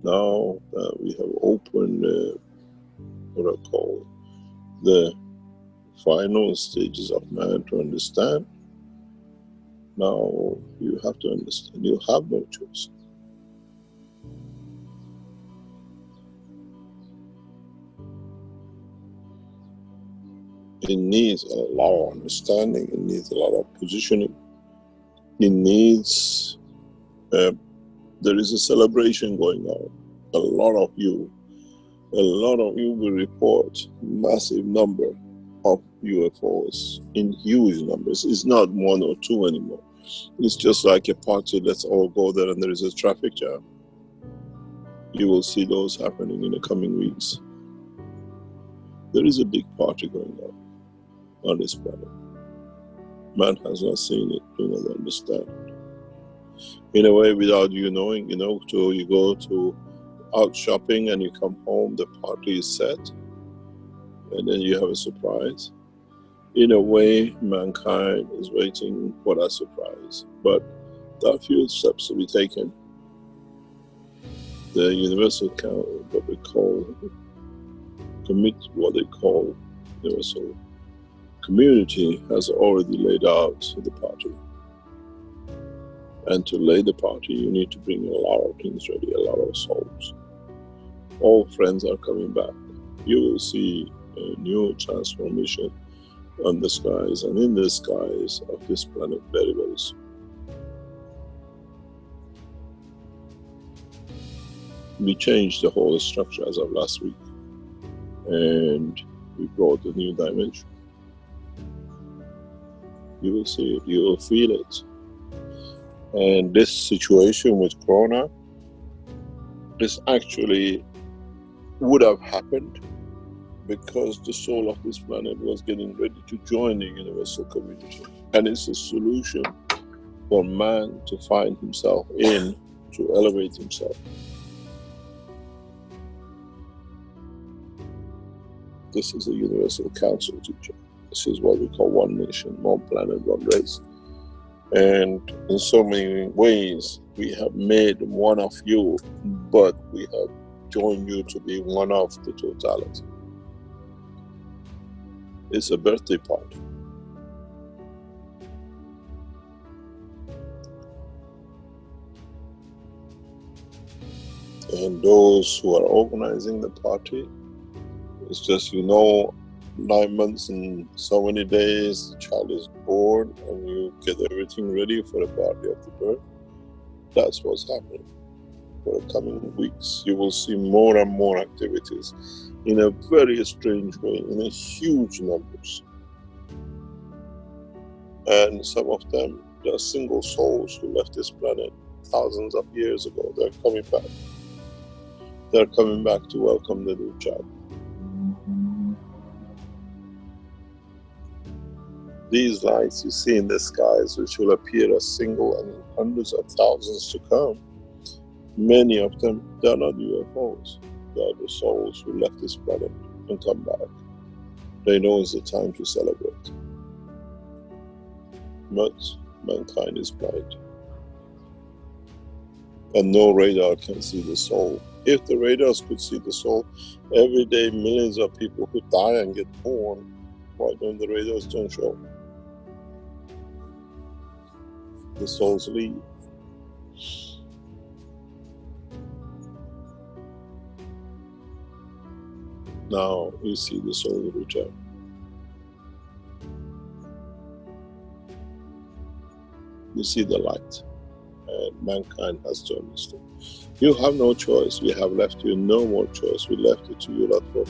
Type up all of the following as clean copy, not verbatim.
Now that we have opened what I call the final stages of man to understand, now you have to understand you have no choice. It needs a lot of understanding, it needs a lot of positioning, it needs, there is a celebration going on. A lot of you will report massive number of UFOs in huge numbers. It's not one or two anymore. It's just like a party, let's all go there and there is a traffic jam. You will see those happening in the coming weeks. There is a big party going on this planet. Man has not seen it, do not understand it. In a way, without you knowing, you go to out shopping and you come home, the party is set, and then you have a surprise. In a way, mankind is waiting for that surprise, but there are few steps to be taken. The universal universal community has already laid out the party. And to lay the party, you need to bring a lot of things ready, a lot of souls. All friends are coming back. You will see a new transformation on the skies and in the skies of this planet very, very soon. We changed the whole structure as of last week, and we brought a new dimension. You will see it, you will feel it. And this situation with Corona, this actually would have happened because the soul of this planet was getting ready to join the universal community. And it's a solution for man to find himself in, to elevate himself. This is a universal council teaching. This is what we call one nation, one planet, one race. And in so many ways, we have made one of you, but we have joined you to be one of the totality. It's a birthday party. And those who are organizing the party, it's just, 9 months and so many days, the child is born and you get everything ready for the party of the birth. That's what's happening. For the coming weeks, you will see more and more activities in a very strange way, in a huge numbers. And some of them, they are single souls who left this planet thousands of years ago. They're coming back. They're coming back to welcome the new child. These lights you see in the skies, which will appear as single and in hundreds of thousands to come, many of them, they are not UFOs. They are the souls who left this planet and come back. They know it's the time to celebrate. But mankind is blind. And no radar can see the soul. If the radars could see the soul, every day millions of people who die and get born, why don't the radars don't show? The souls leave. Now we see the soul return. You see the light, and mankind has to understand. You have no choice. We have left you no more choice. We left it to you lot for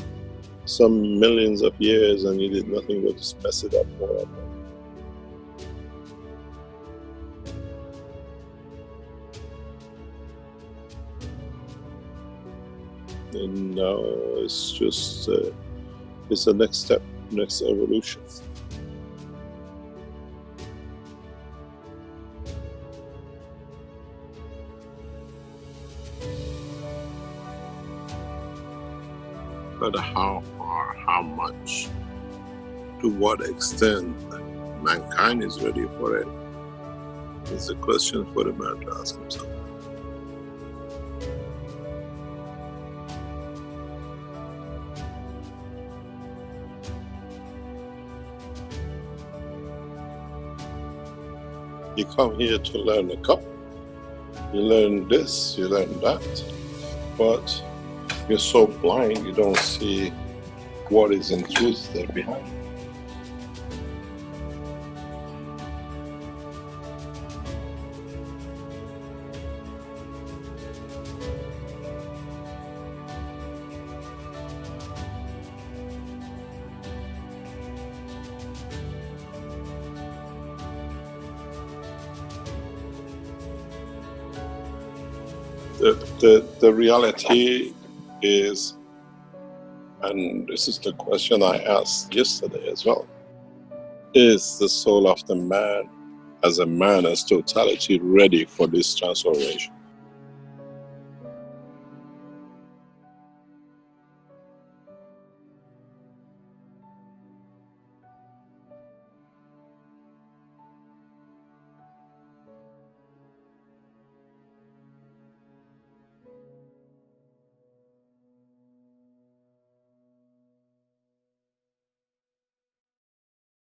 some millions of years, and you did nothing but just mess it up more and more. And now it's just, it's the next step, next evolution. But how far, how much, to what extent mankind is ready for it is a question for the man to ask himself. You come here to learn a cup, you learn this, you learn that, but you're so blind you don't see what is in truth there behind. The reality is, and this is the question I asked yesterday as well, is the soul of the man as a man as totality ready for this transformation?